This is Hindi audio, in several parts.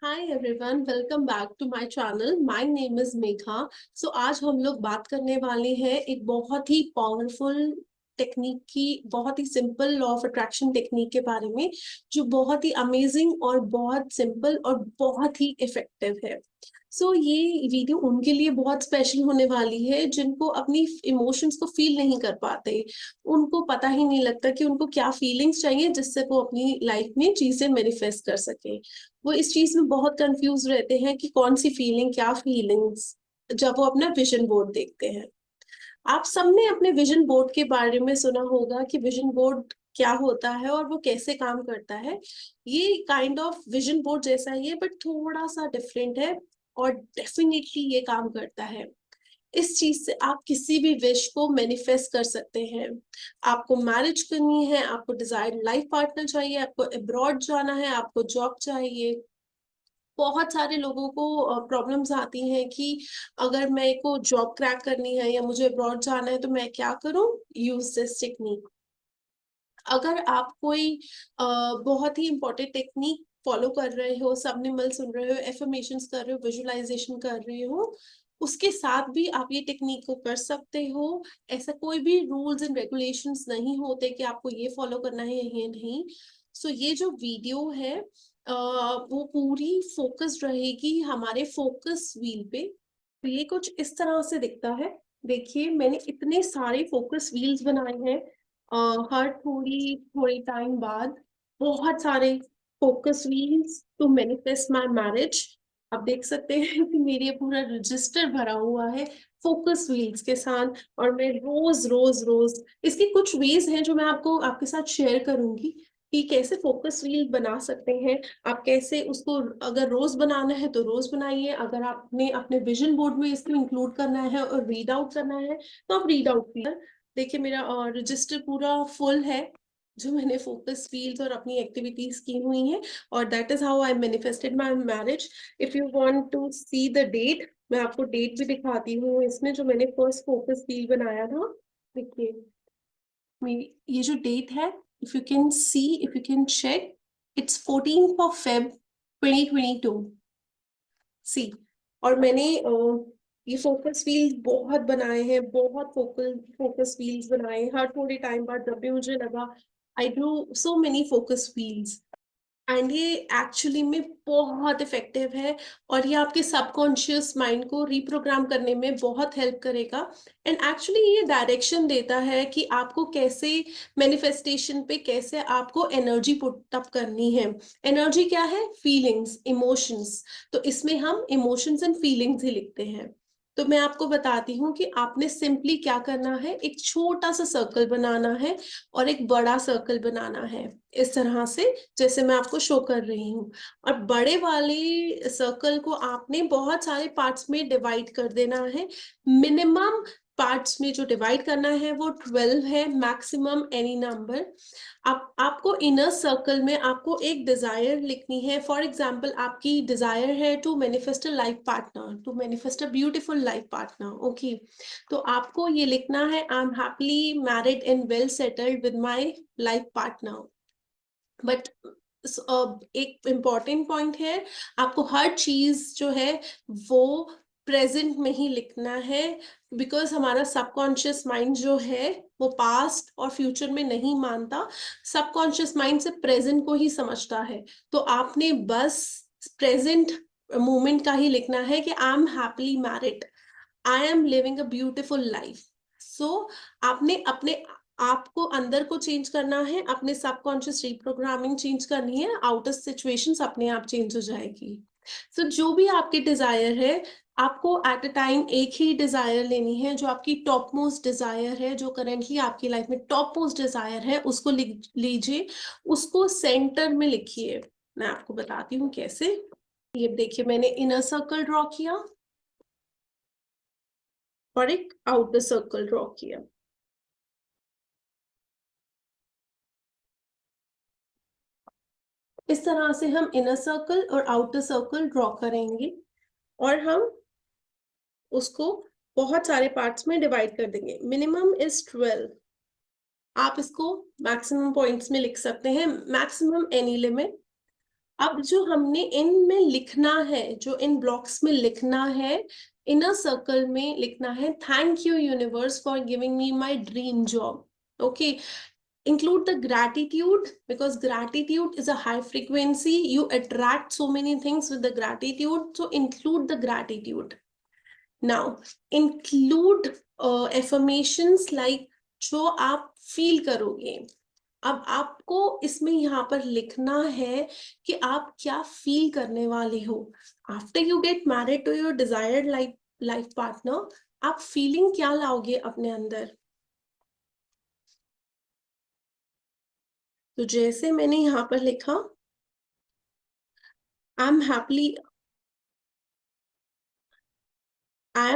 Hi everyone, welcome back to my channel. My name is Megha. So आज हम लोग बात करने वाले हैं एक बहुत ही पावरफुल टेक्निक की, बहुत ही simple law of attraction technique के बारे में, जो बहुत ही अमेजिंग और बहुत सिंपल और बहुत ही इफेक्टिव है। ये वीडियो उनके लिए बहुत स्पेशल होने वाली है जिनको अपनी इमोशंस को फील नहीं कर पाते। उनको पता ही नहीं लगता कि उनको क्या फीलिंग्स चाहिए जिससे वो अपनी लाइफ में चीजें मैनिफेस्ट कर सके। वो इस चीज में बहुत कंफ्यूज रहते हैं कि कौन सी फीलिंग, क्या फीलिंग्स, जब वो अपना विजन बोर्ड देखते हैं। आप सबने अपने विजन बोर्ड के बारे में सुना होगा कि विजन बोर्ड क्या होता है और वो कैसे काम करता है। ये काइंड ऑफ विजन बोर्ड जैसा ही है बट थोड़ा सा डिफरेंट है, और डेफिनेटली ये काम करता है। इस चीज से आप किसी भी विश को मैनिफेस्ट कर सकते हैं। आपको मैरिज करनी है, आपको डिजायर्ड लाइफ पार्टनर चाहिए, आपको अब्रॉड जाना है, आपको जॉब चाहिए। बहुत सारे लोगों को प्रॉब्लम्स आती हैं कि अगर मेरे को जॉब क्रैक करनी है या मुझे अब्रॉड जाना है तो मैं क्या करूं। Use this technique. अगर आप कोई बहुत ही इंपॉर्टेंट टेक्निक फॉलो कर रहे हो, सबनिमल सुन रहे हो, एफर्मेशंस कर रहे हो, विजुअलाइजेशन कर रहे हो, उसके साथ भी आप ये टेक्निक को कर सकते हो। ऐसा कोई भी रूल्स एंड रेगुलेशंस नहीं होते कि आपको ये फॉलो करना है ये नहीं। ये जो वीडियो है वो पूरी फोकस्ड रहेगी हमारे फोकस व्हील पे। तो ये कुछ इस तरह से दिखता है। देखिए, मैंने इतने सारे फोकस व्हील्स बनाए हैं। हर थोड़ी थोड़ी टाइम बाद बहुत सारे focus wheels to manifest my marriage. आप देख सकते हैं कि मेरे ये पूरा रजिस्टर भरा हुआ है फोकस व्हील्स के साथ। और मैं रोज रोज रोज इसके कुछ वेज हैं जो मैं आपको आपके साथ शेयर करूंगी कि कैसे फोकस व्हील बना सकते हैं। आप कैसे उसको, अगर रोज बनाना है तो रोज बनाइए, अगर आपने अपने विजन बोर्ड में इसको इंक्लूड करना है और रीड आउट करना है तो आप रीड आउट कीजिए। देखिए, मेरा रजिस्टर पूरा फुल है जो मैंने फोकस फील्ड और अपनी एक्टिविटीज की हुई हैं। और that is how I manifested my marriage. If you want to see the date, मैं आपको डेट भी दिखाती हूँ इसमें जो मैंने फर्स्ट फोकस फील्ड बनाया था। देखिए, ये जो डेट है, if you can see, if you can check, it's 14th of Feb 2022। See. और मैंने ये फोकस व्हील्स बहुत बनाए हैं, बहुत फोकल फोकस व्हील्स बनाए हैं। हर थोड़े टाइम बाद जब भी मुझे लगा, I do so many focus wheels. And ये एक्चुअली में बहुत इफेक्टिव है और ये आपके सबकॉन्शियस माइंड को रिप्रोग्राम करने में बहुत हेल्प करेगा। एंड एक्चुअली ये डायरेक्शन देता है कि आपको कैसे मैनिफेस्टेशन पे, कैसे आपको एनर्जी पुट अप करनी है। एनर्जी क्या है? Feelings, emotions. तो इसमें हम इमोशंस एंड फीलिंग्स ही लिखते हैं। तो मैं आपको बताती हूँ कि आपने सिंपली क्या करना है। एक छोटा सा सर्कल बनाना है और एक बड़ा सर्कल बनाना है, इस तरह से जैसे मैं आपको शो कर रही हूँ। और बड़े वाले सर्कल को आपने बहुत सारे पार्ट्स में डिवाइड कर देना है। मिनिमम पार्ट्स में जो डिवाइड करना है वो 12 है, मैक्सिमम एनी नंबर। आपको इनर सर्कल में आपको एक डिजायर लिखनी है। फॉर एग्जाम्पल, आपकी डिजायर है to manifest a life partner, to manifest a beautiful life partner. Okay, तो आपको ये लिखना है, I am happily married and well settled with my life partner. But एक इम्पॉर्टेंट पॉइंट है, आपको हर चीज जो है वो प्रेजेंट में ही लिखना है। बिकॉज हमारा सबकॉन्शियस माइंड जो है वो पास्ट और फ्यूचर में नहीं मानता। सबकॉन्शियस माइंड से प्रेजेंट को ही समझता है। तो आपने बस प्रेजेंट मोमेंट का ही लिखना है कि I am happily married, I am living a beautiful life. So आपने अपने आपको अंदर को चेंज करना है, अपने सबकॉन्शियस रिप्रोग्रामिंग चेंज करनी है, आउटर सिचुएशंस अपने आप चेंज हो जाएगी। जो भी आपकी डिजायर है, आपको एट अ टाइम एक ही डिजायर लेनी है। जो आपकी टॉप मोस्ट डिजायर है, जो करेंटली आपकी लाइफ में टॉप मोस्ट डिजायर है, उसको लिख लीजिए, उसको सेंटर में लिखिए। मैं आपको बताती हूँ कैसे। ये देखिए, मैंने इनर सर्कल ड्रॉ किया और एक आउटर सर्कल ड्रॉ किया। इस तरह से हम इनर सर्कल और आउटर सर्कल ड्रॉ करेंगे और हम उसको बहुत सारे पार्ट्स में डिवाइड कर देंगे। Minimum is 12। आप इसको मैक्सिमम पॉइंट्स में लिख सकते हैं, मैक्सिमम एनी लिमिट। अब जो हमने इनमें लिखना है, जो इन ब्लॉक्स में लिखना है, इनर सर्कल में लिखना है, thank you universe for giving me my dream job. Okay, include the gratitude, because gratitude is a high frequency. You attract so many things with the gratitude, so include the gratitude. Now include affirmations like जो आप फील करोगे. अब आपको इसमें यहाँ पर लिखना है कि आप क्या फील करने वाले हो after you get married to your desired life partner. आप फीलिंग क्या लाओगे अपने अंदर. तो जैसे मैंने यहाँ पर लिखा, आई am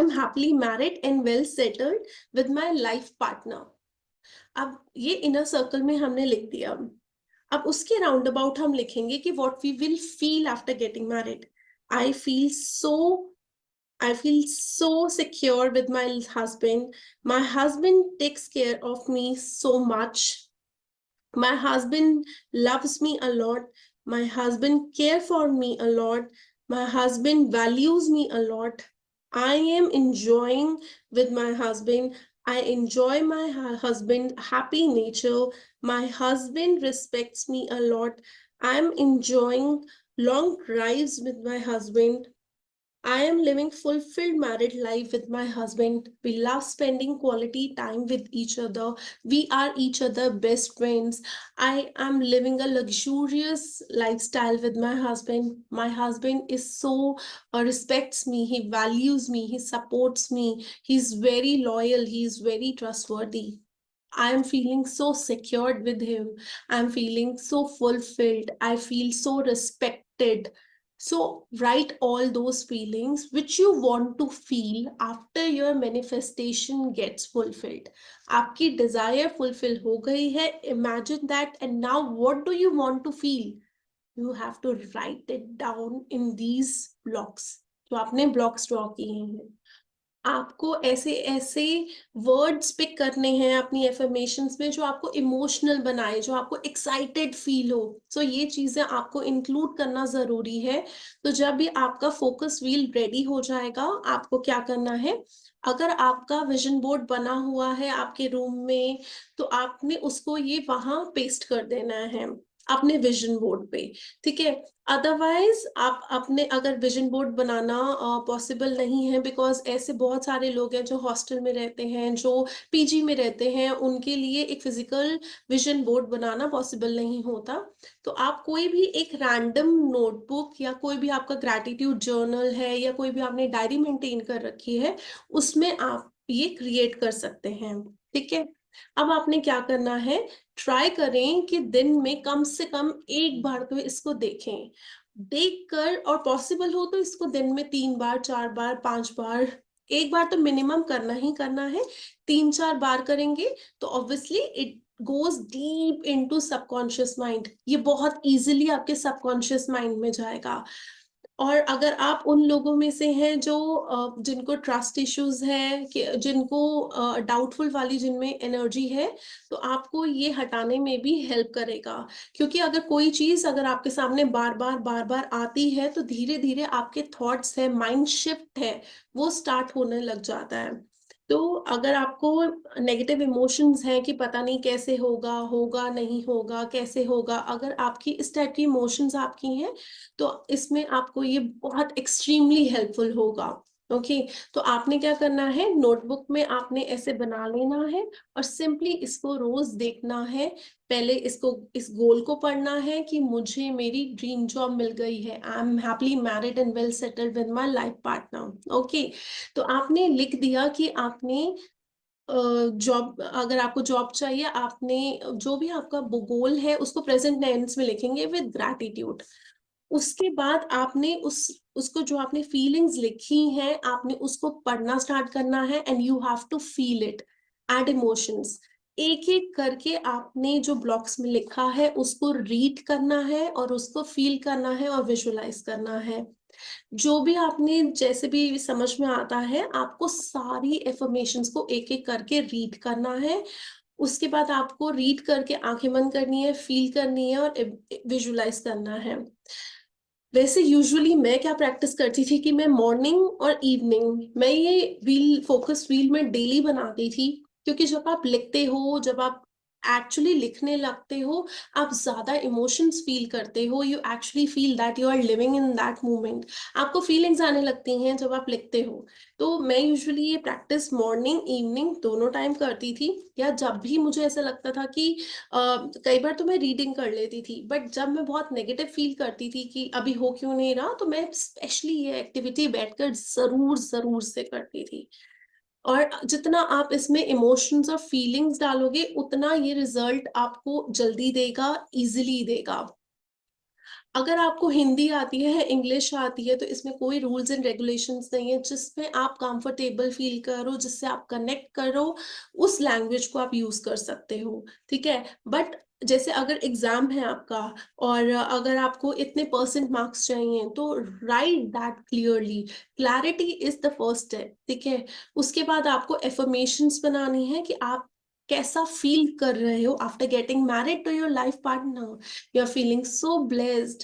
happily married and well settled with my life partner. अब ये इनर सर्कल में हमने लिख दिया. अब उसके राउंड अबाउट हम लिखेंगे कि what we will feel after getting married. I feel so I feel so secure with my husband. My husband takes care of me so much. My husband loves me a lot. My husband cares for me a lot. My husband values me a lot. I am enjoying with my husband. I enjoy my husband happy nature. My husband respects me a lot. I am enjoying long drives with my husband. I am living fulfilled married life with my husband. We love spending quality time with each other. We are each other best friends. I am living a luxurious lifestyle with my husband. My husband is so respects me. He values me. He supports me. He's very loyal. He's very trustworthy. I am feeling so secured with him. I'm feeling so fulfilled. I feel so respected. So write all those feelings which you want to feel after your manifestation gets fulfilled. आपकी desire fulfill हो गई है. Imagine that, and now what do you want to feel? You have to write it down in these blocks. जो आपने blocks draw किए हैं. आपको ऐसे ऐसे वर्ड्स पिक करने हैं अपनी एफर्मेशंस में जो आपको इमोशनल बनाए, जो आपको एक्साइटेड फील हो. सो ये चीजें आपको इंक्लूड करना जरूरी है. तो जब भी आपका फोकस व्हील रेडी हो जाएगा, आपको क्या करना है, अगर आपका विजन बोर्ड बना हुआ है आपके रूम में, तो आपने उसको ये वहां पेस्ट कर देना है अपने विजन बोर्ड पे. ठीक है. अदरवाइज आप अपने, अगर विजन बोर्ड बनाना पॉसिबल नहीं है, बिकॉज ऐसे बहुत सारे लोग हैं जो हॉस्टल में रहते हैं, जो पीजी में रहते हैं, उनके लिए एक फिजिकल विजन बोर्ड बनाना पॉसिबल नहीं होता. तो आप कोई भी एक रैंडम नोटबुक या कोई भी आपका ग्रैटिट्यूड जर्नल है या कोई भी आपने डायरी मेंटेन कर रखी है, उसमें आप ये क्रिएट कर सकते हैं. ठीक है. अब आपने क्या करना है, ट्राई करें कि दिन में कम से कम एक बार तो इसको देखें. देखकर, और पॉसिबल हो तो इसको दिन में 3 बार, 4 बार, 5 बार, एक बार तो मिनिमम करना ही करना है. 3-4 बार करेंगे तो obviously it goes deep into subconscious mind. ये बहुत इजीली आपके सबकॉन्शियस माइंड में जाएगा. और अगर आप उन लोगों में से हैं जो जिनको ट्रस्ट इश्यूज है, कि जिनको डाउटफुल वाली जिनमें एनर्जी है, तो आपको ये हटाने में भी हेल्प करेगा. क्योंकि अगर कोई चीज अगर आपके सामने बार बार आती है, तो धीरे धीरे आपके थॉट्स है, माइंड शिफ्ट है, वो स्टार्ट होने लग जाता है. तो अगर आपको नेगेटिव इमोशंस हैं कि पता नहीं कैसे होगा, होगा नहीं होगा, कैसे होगा, अगर आपकी इस टाइप की इमोशंस आपकी हैं, तो इसमें आपको ये बहुत एक्सट्रीमली हेल्पफुल होगा. ओके. तो आपने क्या करना है, नोटबुक में आपने ऐसे बना लेना है और सिंपली इसको रोज देखना है. पहले इसको, इस गोल को पढ़ना है कि मुझे मेरी ड्रीम जॉब मिल गई है. I am happily married and well settled with my life partner. Okay. तो आपने लिख दिया कि आपने जॉब, अगर आपको जॉब चाहिए, आपने जो भी आपका गोल है उसको प्रेजेंट टेंस में लिखेंगे विद ग्रैटिट्यूड. उसके बाद आपने उसको, जो आपने फीलिंग्स लिखी हैं, आपने उसको पढ़ना स्टार्ट करना है. And you have to feel it, add emotions. एक एक करके आपने जो ब्लॉक्स में लिखा है उसको रीड करना है और उसको फील करना है और विजुअलाइज करना है. जो भी आपने जैसे भी समझ में आता है, आपको सारी एफर्मेशंस को एक एक करके रीड करना है. उसके बाद आपको रीड करके आंखें बंद करनी है, फील करनी है और विजुलाइज करना है. वैसे यूजुअली मैं क्या प्रैक्टिस करती थी कि मैं मॉर्निंग और इवनिंग मैं ये व्हील फोकस व्हील में डेली बनाती थी, क्योंकि जब आप लिखते हो, जब आप एक्चुअली लिखने लगते हो, आप ज्यादा इमोशंस फील करते हो, you actually feel that you are living in that moment. आपको फीलिंग्स आने लगती हैं जब आप लिखते हो। तो मैं यूजुअली ये प्रैक्टिस मॉर्निंग इवनिंग दोनों टाइम करती थी, या जब भी मुझे ऐसा लगता था कि कई बार तो मैं रीडिंग कर लेती थी, बट जब मैं बहुत नेगेटिव फील करती थी कि अभी हो क्यों नहीं रहा, तो मैं स्पेशली ये एक्टिविटी बैठकर जरूर जरूर से करती थी। और जितना आप इसमें इमोशंस और फीलिंग्स डालोगे, उतना ये रिजल्ट आपको जल्दी देगा, इजिली देगा। अगर आपको हिंदी आती है, इंग्लिश आती है, तो इसमें कोई रूल्स एंड रेगुलेशंस नहीं है। जिसमें आप कंफर्टेबल फील करो, जिससे आप कनेक्ट करो, उस लैंग्वेज को आप यूज कर सकते हो। ठीक है। बट जैसे अगर एग्जाम है आपका, और अगर आपको इतने परसेंट मार्क्स चाहिए, तो right that clearly. Clarity is the first step. ठीक है। उसके बाद आपको एफर्मेशंस बनानी है कि आप कैसा फील कर रहे हो after getting married to your life partner. You are feeling so blessed.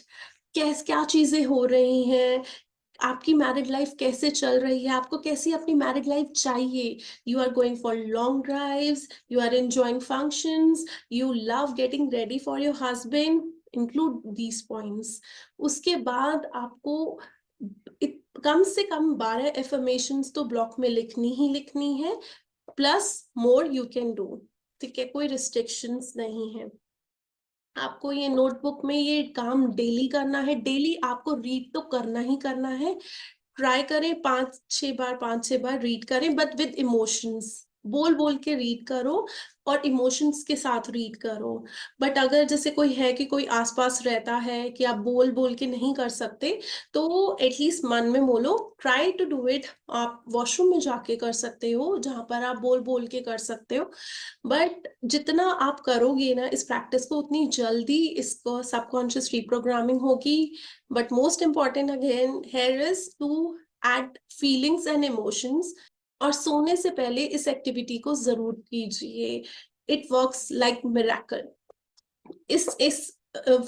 कैस क्या चीजें हो रही हैं, आपकी मैरिड लाइफ कैसे चल रही है, आपको कैसी अपनी मैरिड लाइफ चाहिए। You are going for long drives, you are enjoying functions, you love getting ready for your husband. Include these points. उसके बाद आपको कम से कम 12 एफर्मेशंस तो ब्लॉक में लिखनी ही लिखनी है, plus more you can do. ठीक है, कोई रिस्ट्रिक्शंस नहीं है। आपको ये नोटबुक में ये काम डेली करना है। डेली आपको रीड तो करना ही करना है। ट्राई करें 5-6 बार, 5-6 बार रीड करें, बट विद इमोशंस। बोल बोल के रीड करो, और इमोशंस के साथ रीड करो। बट अगर जैसे कोई है कि कोई आसपास रहता है कि आप बोल बोल के नहीं कर सकते, तो एटलीस्ट मन में बोलो, ट्राई टू डू इट। आप वॉशरूम में जाके कर सकते हो, जहां पर आप बोल बोल के कर सकते हो। बट जितना आप करोगे ना इस प्रैक्टिस को, उतनी जल्दी इसको सबकॉन्शियस रिप्रोग्रामिंग होगी। But most important again here is to add feelings and emotions. और सोने से पहले इस एक्टिविटी को जरूर कीजिए। It works like miracle. इस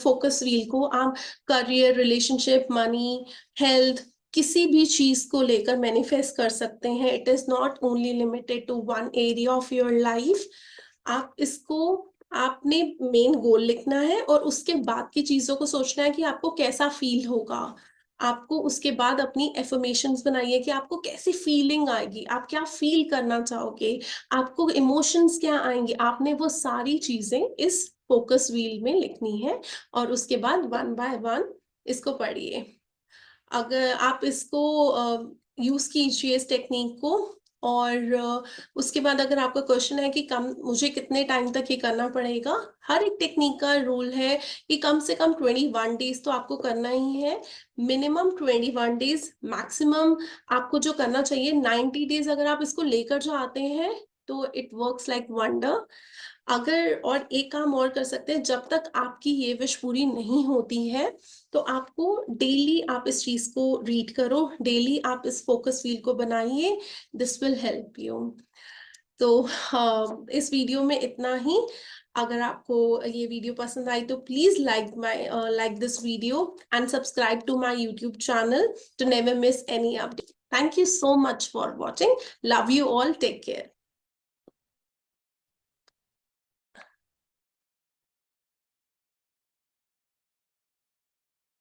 फोकस व्हील को आप करियर, रिलेशनशिप, मनी, हेल्थ, किसी भी चीज को लेकर मैनिफेस्ट कर सकते हैं। It is not only limited to one area of your life. आप इसको, आपने मेन गोल लिखना है, और उसके बाद की चीजों को सोचना है कि आपको कैसा फील होगा। आपको उसके बाद अपनी एफर्मेशंस बनाइए कि आपको कैसी फीलिंग आएगी, आप क्या फील करना चाहोगे, आपको इमोशंस क्या आएंगे। आपने वो सारी चीजें इस फोकस व्हील में लिखनी है, और उसके बाद 1 बाय 1 इसको पढ़िए। अगर आप इसको यूज कीजिए इस टेक्निक को। और उसके बाद अगर आपका क्वेश्चन है कि कम मुझे कितने टाइम तक ये करना पड़ेगा, हर एक टेक्निक का रूल है कि कम से कम 21 डेज तो आपको करना ही है। मिनिमम 21 डेज, मैक्सिमम आपको जो करना चाहिए 90 डेज। अगर आप इसको लेकर जो आते हैं, तो इट वर्क्स लाइक वंडर। अगर और एक काम और कर सकते हैं, जब तक आपकी ये विश पूरी नहीं होती है, तो आपको डेली आप इस चीज को रीड करो, डेली आप इस फोकस व्हील को बनाइए। This will help you. तो इस वीडियो में इतना ही। अगर आपको ये वीडियो पसंद आई, तो please like this video and subscribe to my YouTube channel to never miss any update. Thank you so much for watching. Love you all. Take care.